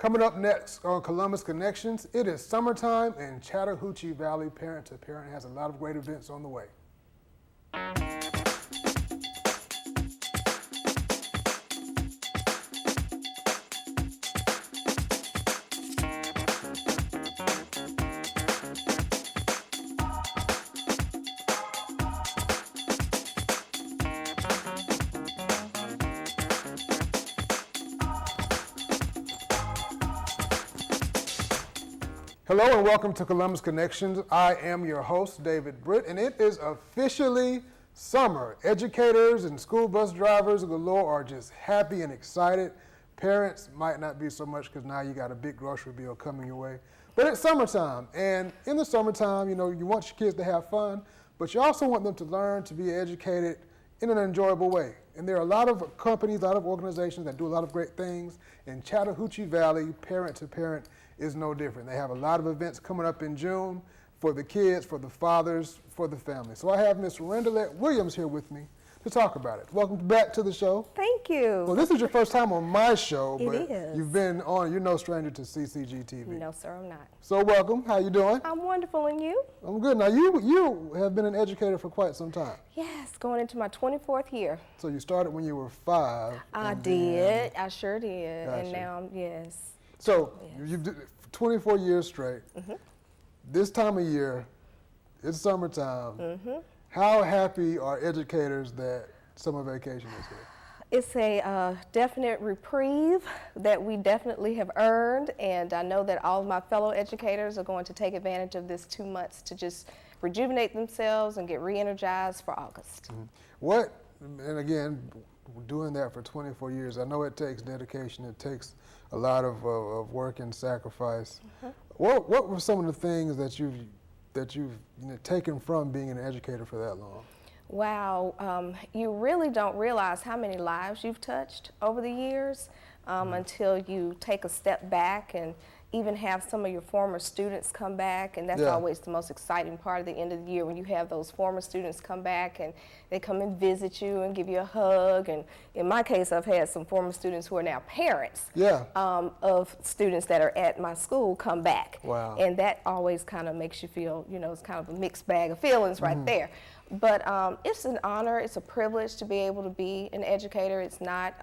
Coming up next on Columbus Connections, it is summertime and Chattahoochee Valley Parent to Parent has a lot of great events on the way. Hello and welcome to Columbus Connections. I am your host, David Britt, and it is officially summer. Educators and school bus drivers galore are just happy and excited. Parents might not be so much because now you got a big grocery bill coming your way. But it's summertime, and in the summertime, you want your kids to have fun, but you also want them to learn to be educated in an enjoyable way. And there are a lot of companies, a lot of organizations that do a lot of great things, and Chattahoochee Valley Parent to Parent is no different. They have a lot of events coming up in June for the kids, for the fathers, for the family. So I have Ms. Rendellette Williams here with me to talk about it. Welcome back to the show. Thank you. Well, this is your first time on my show, but It is. you've been on, you're no stranger to CCG TV. No, sir, I'm not. So welcome, how you doing? I'm wonderful, and you? I'm good. Now you have been an educator for quite some time. Yes, going into my 24th year. So you started when you were 5. I and did. I sure did. Gotcha. And now, yes. So Yes. you've did 24 years straight. This time of year, it's summertime. How happy are educators that summer vacation is here? It's a definite reprieve that we definitely have earned, and I know that all of my fellow educators are going to take advantage of this 2 months to just rejuvenate themselves and get re-energized for August. What, and again, doing that for 24 years, I know it takes dedication, it takes a lot of work and sacrifice. What were some of the things that you've taken from being an educator for that long? Wow, you really don't realize how many lives you've touched over the years until you take a step back and even have some of your former students come back, and that's always the most exciting part of the end of the year when you have those former students come back and they come and visit you and give you a hug. And in my case, I've had some former students who are now parents of students that are at my school come back. Wow. And that always kind of makes you feel, it's kind of a mixed bag of feelings right there. But it's an honor, it's a privilege to be able to be an educator. It's not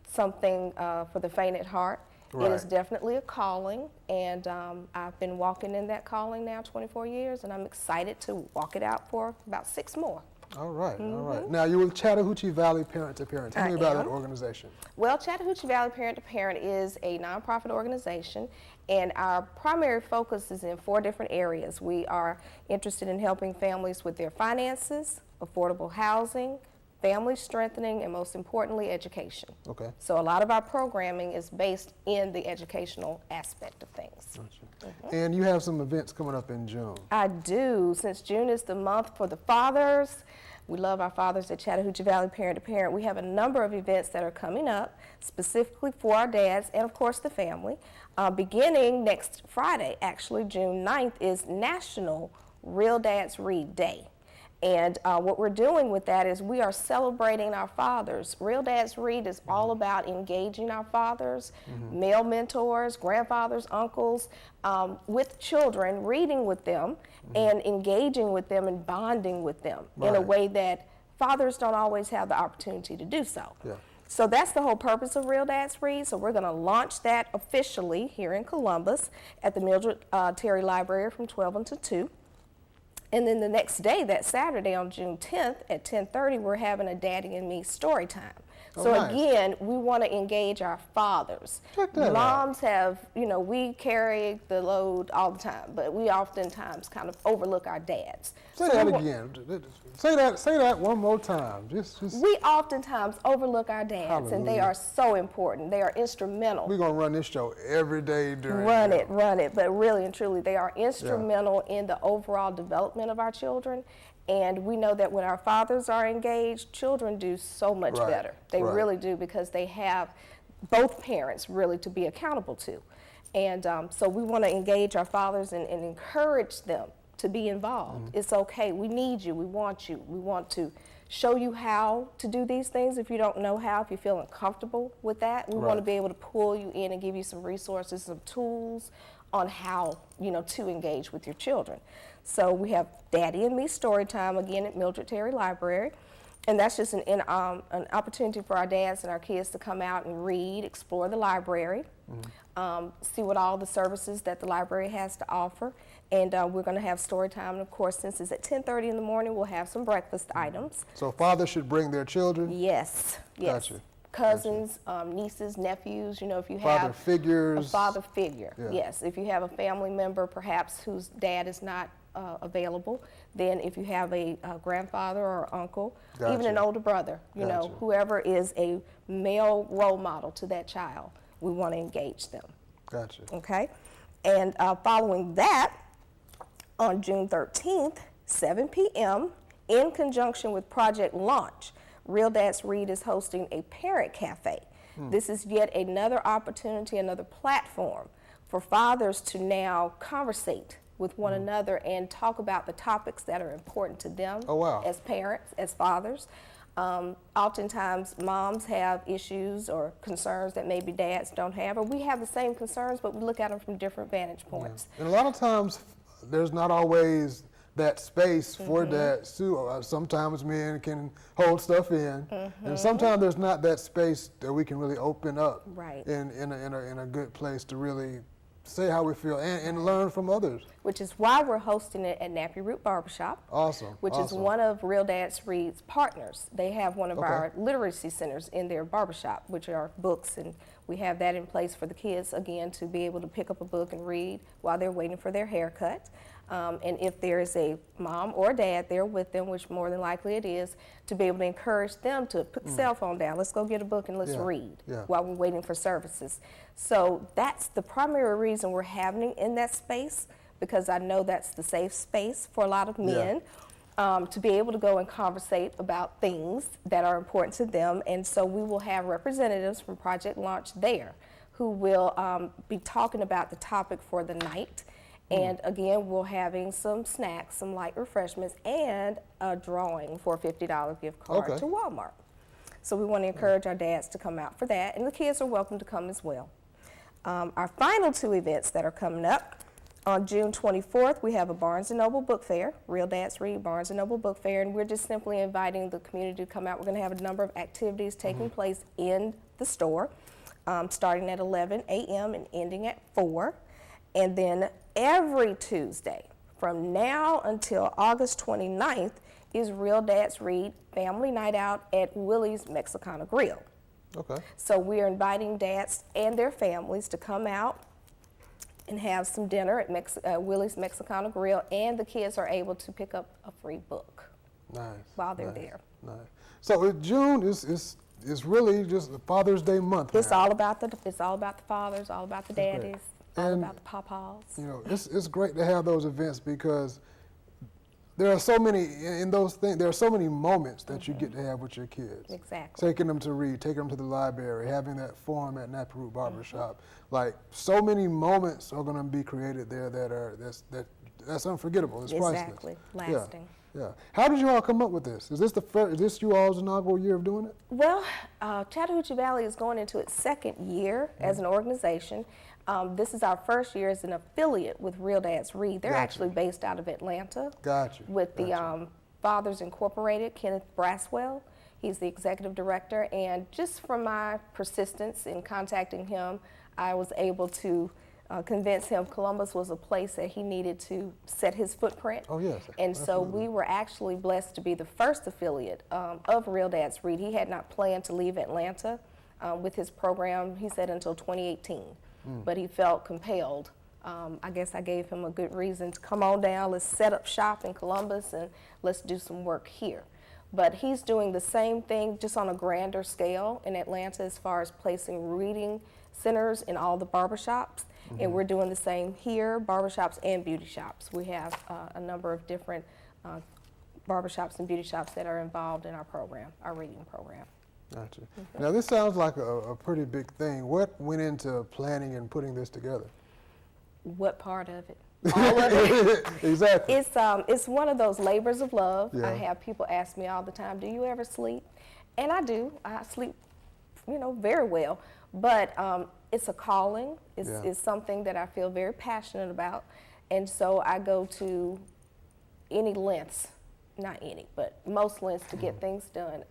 something for the faint at heart. Right. It is definitely a calling, and I've been walking in that calling now 24 years, and I'm excited to walk it out for about 6 more. All right, all right. Now, you're with Chattahoochee Valley Parent to Parent. Tell me about that organization. Well, Chattahoochee Valley Parent to Parent is a nonprofit organization, and our primary focus is in 4 different areas. We are interested in helping families with their finances, affordable housing, family strengthening, and most importantly, education. Okay. So a lot of our programming is based in the educational aspect of things. Gotcha. And you have some events coming up in June. I do. Since June is the month for the fathers, we love our fathers at Chattahoochee Valley Parent to Parent. We have a number of events that are coming up specifically for our dads and, of course, the family. Beginning next Friday, actually, June 9th, is National Real Dads Read Day. And what we're doing with that is we are celebrating our fathers. Real Dads Read is all about engaging our fathers, male mentors, grandfathers, uncles, with children, reading with them and engaging with them and bonding with them in a way that fathers don't always have the opportunity to do so. Yeah. So that's the whole purpose of Real Dads Read. So we're going to launch that officially here in Columbus at the Mildred Terry Library from 12 until 2. And then the next day, that Saturday on June 10th at 10:30, we're having a Daddy and Me story time. So nice. again, we want to engage our fathers. Check that Moms have, we carry the load all the time, but we oftentimes kind of overlook our dads. Say that again. Say that one more time. Just We oftentimes overlook our dads, and they are so important. They are instrumental. We're going to run this show every day during Run it. But really and truly, they are instrumental in the overall development of our children. And we know that when our fathers are engaged, children do so much better. They really do, because they have both parents really to be accountable to. And so we want to engage our fathers and encourage them to be involved. It's okay. We need you. We want you. We want to show you how to do these things if you don't know how, if you feel uncomfortable with that. We want to be able to pull you in and give you some resources, some tools on how, to engage with your children. So we have Daddy and Me Story Time, again, at Mildred Terry Library. And that's just an opportunity for our dads and our kids to come out and read, explore the library, see what all the services that the library has to offer. And we're going to have story time. And of course, since it's at 10:30 in the morning, we'll have some breakfast items. So fathers should bring their children? Yes. Gotcha. Cousins, nieces, nephews, if you Father have figures. a father figure, Yeah. yes. If you have a family member, perhaps whose dad is not available, then if you have a grandfather or uncle, even an Gotcha. older brother, Gotcha. whoever is a male role model to that child, we want to engage them. Gotcha. Okay? And following that, on June 13th, 7 p.m., in conjunction with Project Launch, Real Dads Read is hosting a parent cafe. This is yet another opportunity, another platform for fathers to now conversate with one another and talk about the topics that are important to them as parents, as fathers. Oftentimes, moms have issues or concerns that maybe dads don't have, or we have the same concerns, but we look at them from different vantage points. And a lot of times, there's not always that space for dads too. Sometimes men can hold stuff in, and sometimes there's not that space that we can really open up in a good place to really say how we feel and learn from others. Which is why we're hosting it at Nappy Root Barbershop. Awesome. Which is one of Real Dads Read's partners. They have one of our literacy centers in their barbershop, which are books, and we have that in place for the kids, again, to be able to pick up a book and read while they're waiting for their haircut. And if there is a mom or dad there with them, which more than likely it is, to be able to encourage them to put the cell phone down, let's go get a book and let's read while we're waiting for services. So that's the primary reason we're having it in that space, because I know that's the safe space for a lot of men to be able to go and conversate about things that are important to them. And so we will have representatives from Project Launch there who will be talking about the topic for the night. And again, we're having some snacks, some light refreshments, and a drawing for a $50 gift card to Walmart. So we want to encourage our dads to come out for that, and the kids are welcome to come as well. Our final two events that are coming up, on June 24th, we have a Barnes & Noble Book Fair, Real Dads Read Barnes & Noble Book Fair, and we're just simply inviting the community to come out. We're going to have a number of activities taking place in the store, starting at 11 a.m. and ending at 4. And then every Tuesday from now until August 29th is Real Dads Read Family Night Out at Willie's Mexicana Grill. Okay. So we are inviting dads and their families to come out and have some dinner at Willie's Mexicana Grill, and the kids are able to pick up a free book while they're there. Nice. So June is really just Father's Day month. It's all about the fathers, all about the daddies. All about the papas. It's great to have those events because there are so many in those things. There are so many moments that you get to have with your kids. Exactly. Taking them to read, taking them to the library, having that forum at Nappy Root Barbershop. Like so many moments are going to be created there that's unforgettable. It's priceless. Exactly. Lasting. Yeah. How did you all come up with this? Is this you all's inaugural year of doing it? Well, Chattahoochee Valley is going into its second year as an organization. This is our first year as an affiliate with Real Dads Read. They're actually based out of Atlanta. With the Fathers Incorporated, Kenneth Braswell. He's the executive director, and just from my persistence in contacting him, I was able to convince him Columbus was a place that he needed to set his footprint. Oh, yes. And so we were actually blessed to be the first affiliate of Real Dads Read. He had not planned to leave Atlanta with his program, he said, until 2018. But he felt compelled. I guess I gave him a good reason to come on down. Let's set up shop in Columbus and let's do some work here. But he's doing the same thing just on a grander scale in Atlanta as far as placing reading centers in all the barbershops. And we're doing the same here, barbershops and beauty shops. We have a number of different barbershops and beauty shops that are involved in our program, our reading program. Gotcha. Now this sounds like a pretty big thing. What went into planning and putting this together? What part of it? all of it. Exactly. It's one of those labors of love. Yeah. I have people ask me all the time, do you ever sleep? And I do. I sleep, very well. But it's a calling. It's something that I feel very passionate about. And so I go to any lengths, not any, but most lengths to get things done.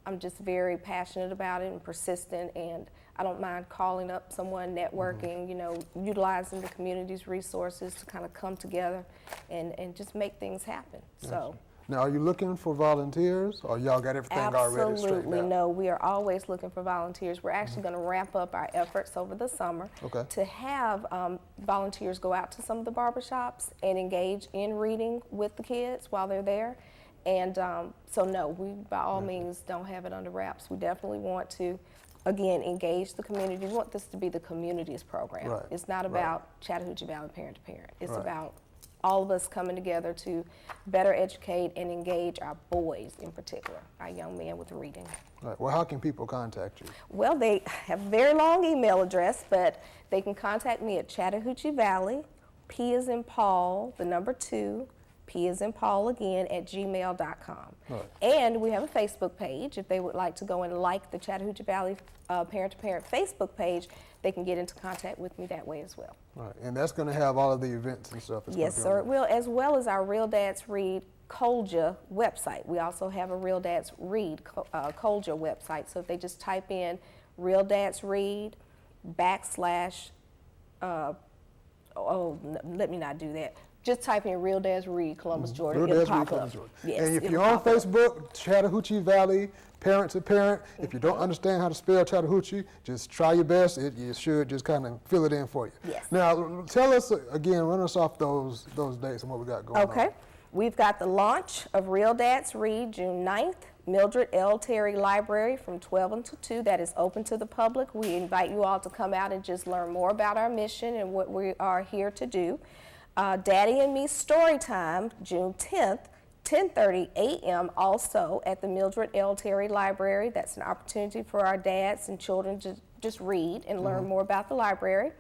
I'm just very passionate about it and persistent, and I don't mind calling up someone, networking, utilizing the community's resources to kind of come together and just make things happen. So. Now, are you looking for volunteers, or y'all got everything already straightened Absolutely out? no. We are always looking for volunteers. We're actually going to ramp up our efforts over the summer to have volunteers go out to some of the barbershops and engage in reading with the kids while they're there. And so no, we by all means don't have it under wraps. We definitely want to, again, engage the community. We want this to be the community's program. Right. It's not about Chattahoochee Valley Parent to Parent. It's Right. about all of us coming together to better educate and engage our boys in particular, our young men with reading. Right. Well, how can people contact you? Well, they have a very long email address, but they can contact me at Chattahoochee Valley, P as in Paul, the number 2, P as in Paul again, at gmail.com. Right. And we have a Facebook page. If they would like to go and like the Chattahoochee Valley Parent to Parent Facebook page, they can get into contact with me that way as well. Right. And that's going to have all of the events and stuff. Yes, sir, it will, as well as our Real Dads Read Colja website. We also have a Real Dads Read Colja website. So if they just type in Real Dads Read / let me not do that. Just type in Real Dads Read Columbus, Georgia. Real It'll Dads Read pop Columbus, up. Georgia. Yes, And if it'll you're on pop up. Facebook, Chattahoochee Valley Parent to Parent, if you don't understand how to spell Chattahoochee, just try your best. You should just kind of fill it in for you. Yes. Now, tell us again, run us off those dates and what we got going on. Okay. We've got the launch of Real Dads Read June 9th, Mildred L. Terry Library from 12 until 2. That is open to the public. We invite you all to come out and just learn more about our mission and what we are here to do. Daddy and Me Storytime, June 10th, 10:30 a.m. also at the Mildred L. Terry Library. That's an opportunity for our dads and children to just read and learn more about the library.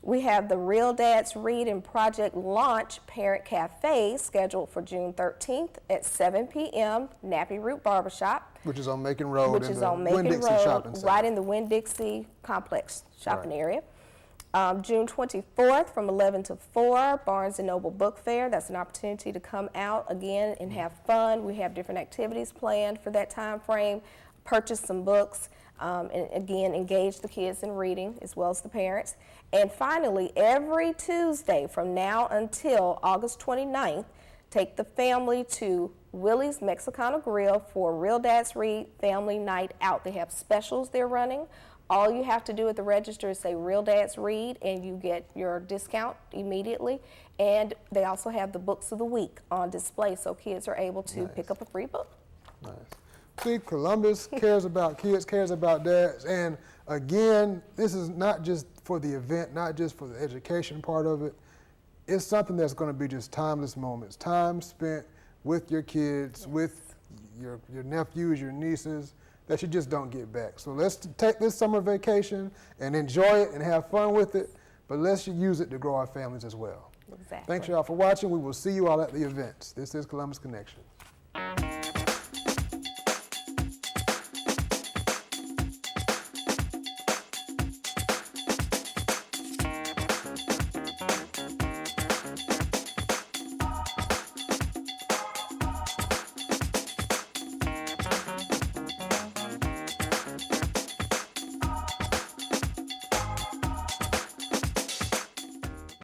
We have the Real Dads Read and Project Launch Parent Cafe scheduled for June 13th at 7 p.m. Nappy Root Barbershop. Which is on Macon Road Which in is the on Macon Winn-Dixie Road, Shopping Center. right in the Winn-Dixie Complex shopping area. June 24th from 11 to 4, Barnes & Noble Book Fair. That's an opportunity to come out again and have fun. We have different activities planned for that time frame. Purchase some books, and again, engage the kids in reading as well as the parents. And finally, every Tuesday from now until August 29th, take the family to Willie's Mexicana Grill for Real Dads Read Family Night Out. They have specials they're running. All you have to do at the register is say Real Dads Read, and you get your discount immediately. And they also have the books of the week on display, so kids are able to pick up a free book. Nice. See, Columbus cares about kids, cares about dads. And again, this is not just for the event, not just for the education part of it. It's something that's going to be just timeless moments, time spent with your kids, with your nephews, your nieces, that you just don't get back. So let's take this summer vacation and enjoy it and have fun with it, but let's use it to grow our families as well. Exactly. Thanks y'all for watching. We will see you all at the events. This is Columbus Connection.